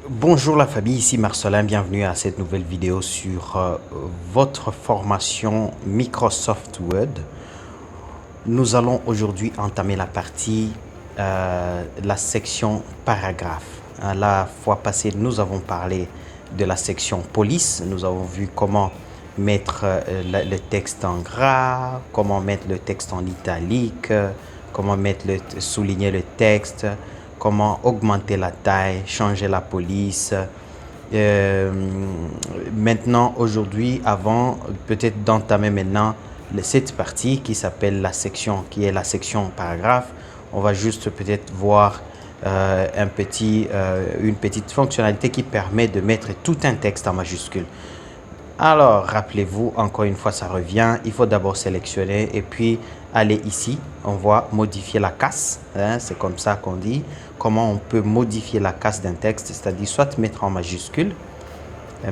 Bonjour la famille, ici Marcelin, bienvenue à cette nouvelle vidéo sur votre formation Microsoft Word. Nous allons aujourd'hui entamer la partie, la section paragraphe. La fois passée, nous avons parlé de la section police. Nous avons vu comment mettre le texte en gras, comment mettre le texte en italique, comment souligner le texte, comment augmenter la taille, changer la police. Euh, Maintenant, aujourd'hui, avant peut-être d'entamer maintenant cette partie qui s'appelle la section, qui est la section paragraphe, on va juste peut-être voir une petite fonctionnalité qui permet de mettre tout un texte en majuscule. Alors, rappelez-vous, encore une fois, ça revient. Il faut d'abord sélectionner et puis aller ici. On voit modifier la casse. Hein, c'est comme ça qu'on dit. Comment on peut modifier la casse d'un texte, c'est-à-dire soit mettre en majuscule,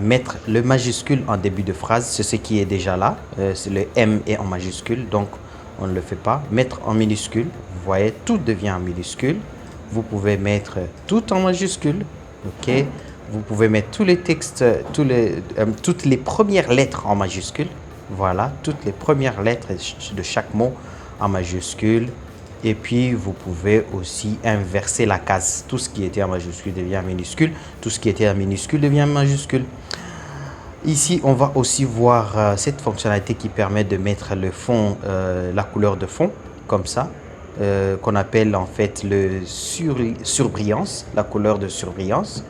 mettre le majuscule en début de phrase, c'est ce qui est déjà là. Le M est en majuscule, donc on ne le fait pas. Mettre en minuscule, vous voyez, tout devient en minuscule. Vous pouvez mettre tout en majuscule, ok. Vous pouvez mettre tous les textes, toutes les premières lettres en majuscule. Voilà, toutes les premières lettres de chaque mot en majuscule. Et puis, vous pouvez aussi inverser la case. Tout ce qui était en majuscule devient en minuscule. Tout ce qui était en minuscule devient en majuscule. Ici, on va aussi voir cette fonctionnalité qui permet de mettre le fond, la couleur de fond, comme ça, qu'on appelle en fait le surbrillance, la couleur de surbrillance.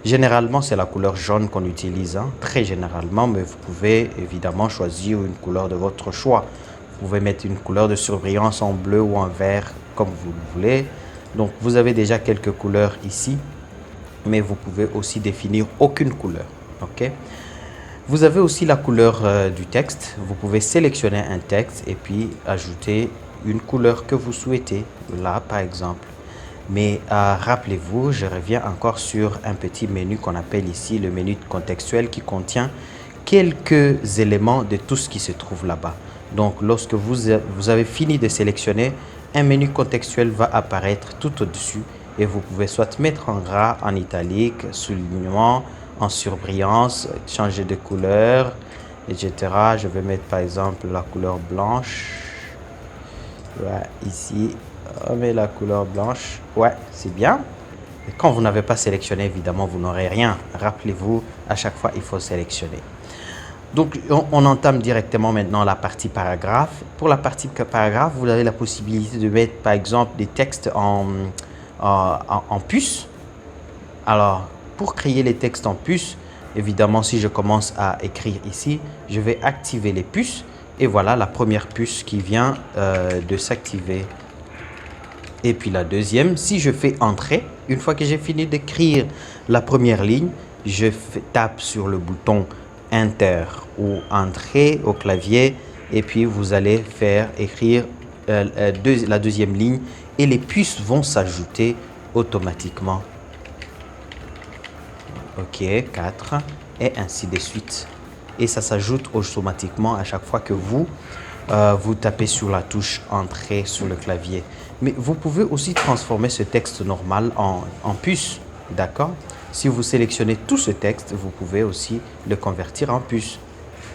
Généralement, c'est la couleur jaune qu'on utilise, hein, très généralement, mais vous pouvez évidemment choisir une couleur de votre choix. Vous pouvez mettre une couleur de surbrillance en bleu ou en vert, comme vous le voulez. Donc, vous avez déjà quelques couleurs ici, mais vous pouvez aussi définir aucune couleur. Ok. Vous avez aussi la couleur du texte. Vous pouvez sélectionner un texte et puis ajouter une couleur que vous souhaitez. Là, par exemple. Mais rappelez-vous, je reviens encore sur un petit menu qu'on appelle ici le menu contextuel qui contient quelques éléments de tout ce qui se trouve là-bas. Donc, lorsque vous avez fini de sélectionner, un menu contextuel va apparaître tout au-dessus et vous pouvez soit mettre en gras, en italique, soulignement, en surbrillance, changer de couleur, etc. Je vais mettre par exemple la couleur blanche. Ouais, ici, on met la couleur blanche. Ouais, c'est bien. Et quand vous n'avez pas sélectionné, évidemment, vous n'aurez rien. Rappelez-vous, à chaque fois, il faut sélectionner. Donc, on entame directement maintenant la partie paragraphe. Pour la partie paragraphe, vous avez la possibilité de mettre, par exemple, des textes en puce. Alors, pour créer les textes en puce, évidemment, si je commence à écrire ici, je vais activer les puces. Et voilà la première puce qui vient de s'activer. Et puis la deuxième, si je fais entrer, une fois que j'ai fini d'écrire la première ligne, tape sur le bouton Enter ou Entrée au clavier et puis vous allez faire écrire la deuxième ligne et les puces vont s'ajouter automatiquement. Ok, 4 et ainsi de suite. Et ça s'ajoute automatiquement à chaque fois que vous tapez sur la touche Entrée sur le clavier. Mais vous pouvez aussi transformer ce texte normal en puce, d'accord? Si vous sélectionnez tout ce texte, vous pouvez aussi le convertir en puce,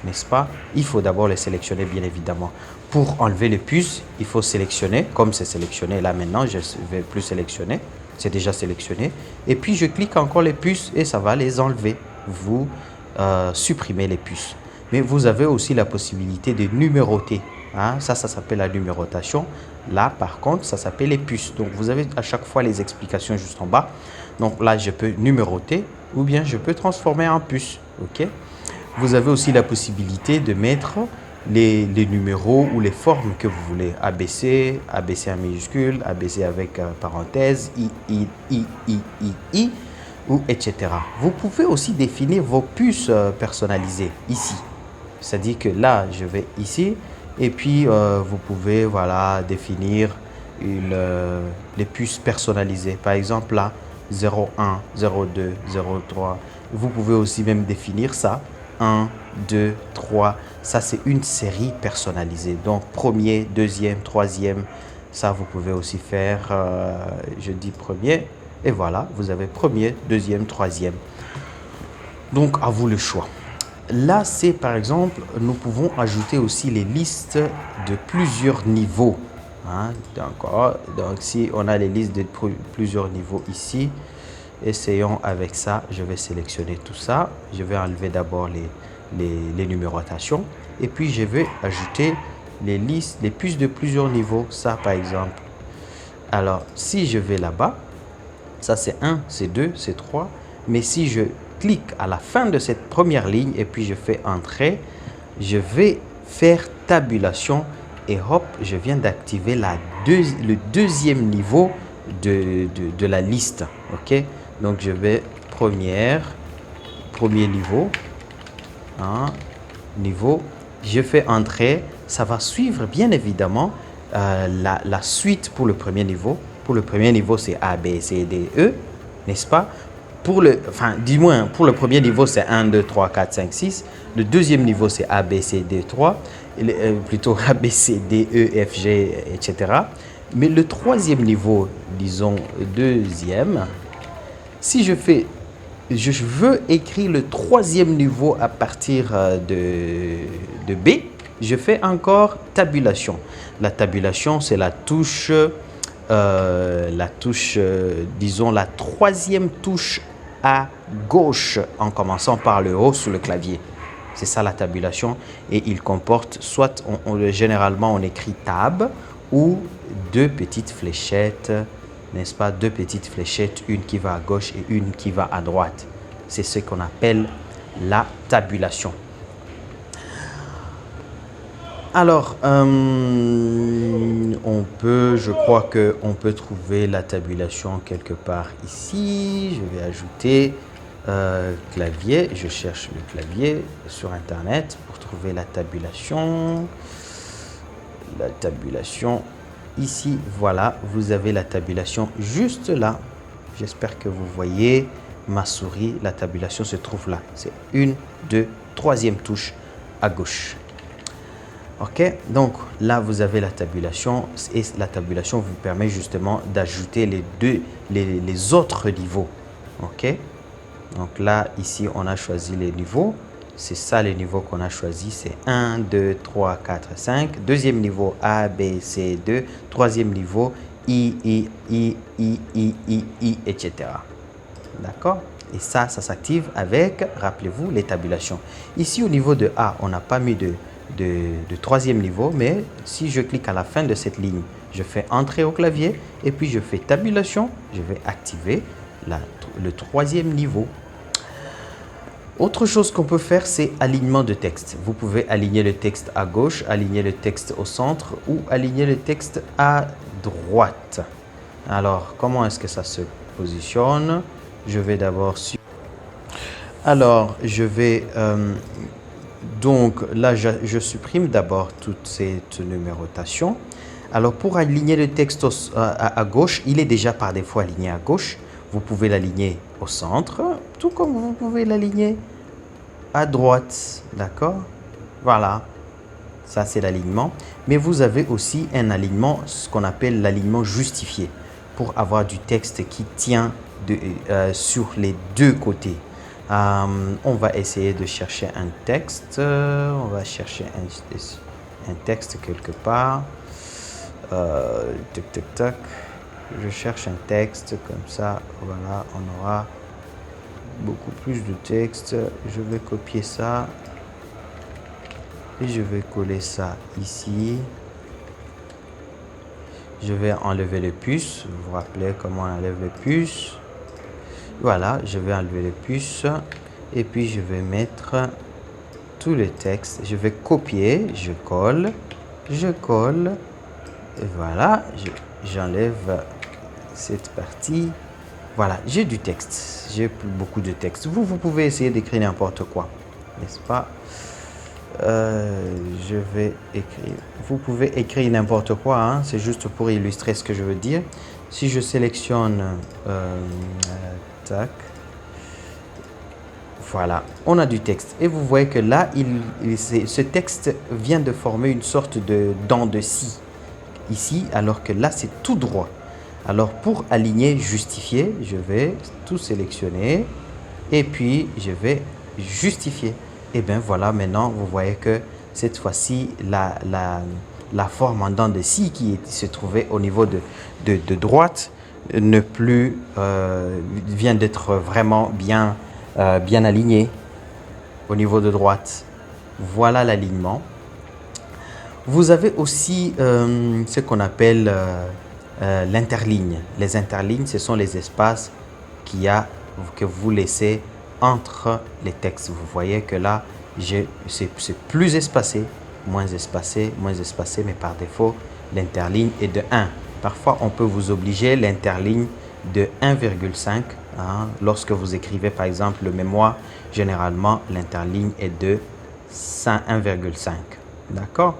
n'est-ce pas? Il faut d'abord le sélectionner, bien évidemment. Pour enlever les puces, il faut sélectionner, comme c'est sélectionné là maintenant, je ne vais plus sélectionner, c'est déjà sélectionné. Et puis je clique encore les puces et ça va les enlever. Vous supprimez les puces. Mais vous avez aussi la possibilité de numéroter. Hein? Ça s'appelle la numérotation. Là, par contre, ça s'appelle les puces. Donc, vous avez à chaque fois les explications juste en bas. Donc là, je peux numéroter ou bien je peux transformer en puce. OK? Vous avez aussi la possibilité de mettre les numéros ou les formes que vous voulez. ABC, ABC en minuscule, ABC avec parenthèse, I, ou etc. Vous pouvez aussi définir vos puces personnalisées ici. C'est-à-dire que là, je vais ici et puis vous pouvez voilà, définir les puces personnalisées. Par exemple là, 01, 02, 03. Vous pouvez aussi même définir ça. 1, 2, 3. Ça, c'est une série personnalisée. Donc, premier, deuxième, troisième. Ça, vous pouvez aussi faire, je dis premier. Et voilà, vous avez premier, deuxième, troisième. Donc, à vous le choix. Là, c'est par exemple, nous pouvons ajouter aussi les listes de plusieurs niveaux. Hein, d'accord. Donc, si on a les listes de plusieurs niveaux ici, essayons avec ça. Je vais sélectionner tout ça. Je vais enlever d'abord les numérotations. Et puis, je vais ajouter les listes, les puces de plusieurs niveaux. Ça, par exemple. Alors, si je vais là-bas, ça c'est 1, c'est 2, c'est 3. Mais si je clique à la fin de cette première ligne et puis je fais Entrée, je vais faire tabulation et hop, je viens d'activer le deuxième niveau de la liste. Ok, donc je vais premier niveau, hein, niveau, je fais Entrée, ça va suivre bien évidemment la suite pour le premier niveau. Pour le premier niveau, c'est A, B, C, D, E, n'est-ce pas? Du moins, pour le premier niveau, c'est 1, 2, 3, 4, 5, 6. Le deuxième niveau, c'est A, B, C, D, 3. Plutôt A, B, C, D, E, F, G, etc. Mais le troisième niveau, disons deuxième, si je veux écrire le troisième niveau à partir de B, je fais encore tabulation. La tabulation, c'est la touche, disons la troisième touche à gauche en commençant par le haut sur le clavier. C'est ça la tabulation et il comporte soit, généralement on écrit tab ou deux petites fléchettes, n'est-ce pas, deux petites fléchettes, une qui va à gauche et une qui va à droite. C'est ce qu'on appelle la tabulation. Alors, je crois qu'on peut trouver la tabulation quelque part ici. Je vais ajouter clavier. Je cherche le clavier sur Internet pour trouver la tabulation. La tabulation ici, voilà, vous avez la tabulation juste là. J'espère que vous voyez ma souris. La tabulation se trouve là. C'est 1, 2, troisième touche à gauche. Ok, donc là vous avez la tabulation et la tabulation vous permet justement d'ajouter les autres niveaux. Ok, donc là ici on a choisi les niveaux, c'est ça les niveaux qu'on a choisi, c'est 1, 2, 3, 4, 5. Deuxième niveau A, B, C, 2. Troisième niveau I, etc. D'accord, et ça s'active avec, rappelez-vous, les tabulations. Ici au niveau de A, on n'a pas mis de troisième niveau, mais si je clique à la fin de cette ligne, je fais Entrée au clavier et puis je fais tabulation, je vais activer le troisième niveau. Autre chose qu'on peut faire, c'est alignement de texte. Vous pouvez aligner le texte à gauche, aligner le texte au centre ou aligner le texte à droite. Alors, comment est-ce que ça se positionne? Je vais d'abord donc là, je supprime d'abord toute cette numérotation. Alors, pour aligner le texte à gauche, il est déjà par défaut aligné à gauche. Vous pouvez l'aligner au centre, tout comme vous pouvez l'aligner à droite. D'accord? Voilà. Ça, c'est l'alignement. Mais vous avez aussi un alignement, ce qu'on appelle l'alignement justifié, pour avoir du texte qui tient sur les deux côtés. On va essayer de chercher un texte. On va chercher un texte quelque part. Tac, tac, tac. Je cherche un texte comme ça. Voilà, on aura beaucoup plus de texte. Je vais copier ça. Et je vais coller ça ici. Je vais enlever les puces. Vous vous rappelez comment on enlève les puces? Voilà, je vais enlever les puces et puis je vais mettre tous les textes. Je vais copier, je colle et voilà, j'enlève cette partie. Voilà, j'ai du texte, j'ai beaucoup de texte. Vous pouvez essayer d'écrire n'importe quoi, n'est-ce pas? Je vais écrire. Vous pouvez écrire n'importe quoi, hein? C'est juste pour illustrer ce que je veux dire. Si je sélectionne tac, voilà, on a du texte et vous voyez que là ce texte vient de former une sorte de dent de scie ici, alors que là c'est tout droit. Alors, pour aligner, justifier, je vais tout sélectionner et puis je vais justifier. Et bien voilà, maintenant, vous voyez que cette fois-ci, la forme en dents de scie qui se trouvait au niveau de droite ne plus vient d'être vraiment bien alignée au niveau de droite. Voilà l'alignement. Vous avez aussi ce qu'on appelle l'interligne. Les interlignes, ce sont les espaces que vous laissez entre les textes. Vous voyez que là, c'est plus espacé, moins espacé, moins espacé, mais par défaut, l'interligne est de 1. Parfois, on peut vous obliger l'interligne de 1,5. Hein. Lorsque vous écrivez, par exemple, le mémoire, généralement, l'interligne est de 1,5. D'accord?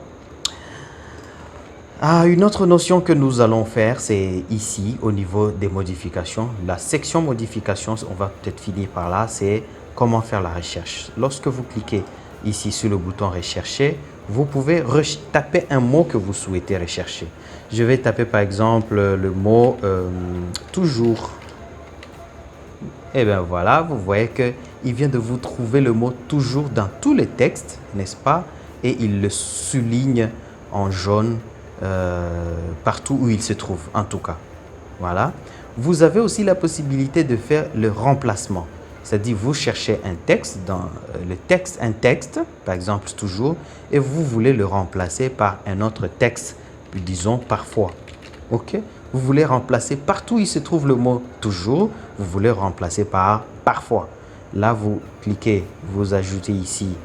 Une autre notion que nous allons faire, c'est ici, au niveau des modifications. La section modifications, on va peut-être finir par là, c'est comment faire la recherche. Lorsque vous cliquez ici sur le bouton rechercher, vous pouvez taper un mot que vous souhaitez rechercher. Je vais taper par exemple le mot toujours. Et bien voilà, vous voyez qu'il vient de vous trouver le mot toujours dans tous les textes, n'est-ce pas? Et il le souligne en jaune partout où il se trouve, en tout cas. Voilà. Vous avez aussi la possibilité de faire le remplacement. C'est-à-dire, vous cherchez un texte, dans un texte, par exemple, toujours, et vous voulez le remplacer par un autre texte, disons parfois. OK? Vous voulez remplacer partout où il se trouve le mot toujours, vous voulez remplacer par parfois. Là, vous cliquez, vous ajoutez ici,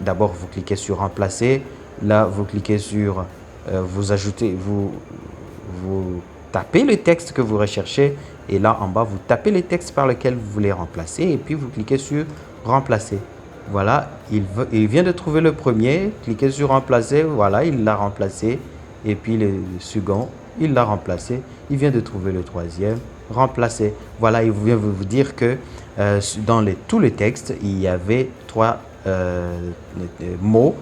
d'abord vous cliquez sur remplacer, là vous cliquez sur vous ajoutez, vous tapez le texte que vous recherchez et là en bas, vous tapez le texte par lequel vous voulez remplacer et puis vous cliquez sur remplacer. Voilà, il vient de trouver le premier, cliquez sur remplacer, voilà, il l'a remplacé et puis le second, il l'a remplacé, il vient de trouver le troisième, remplacé. Voilà, il vient vous dire que dans tous les textes, il y avait 3 mots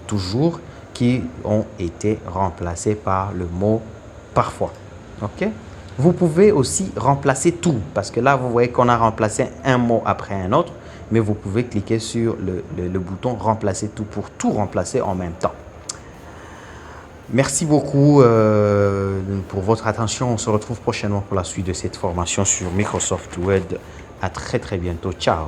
toujours qui ont été remplacés par le mot parfois. OK? Vous pouvez aussi remplacer tout, parce que là, vous voyez qu'on a remplacé un mot après un autre, mais vous pouvez cliquer sur le bouton remplacer tout pour tout remplacer en même temps. Merci beaucoup pour votre attention. On se retrouve prochainement pour la suite de cette formation sur Microsoft Word. À très bientôt. Ciao.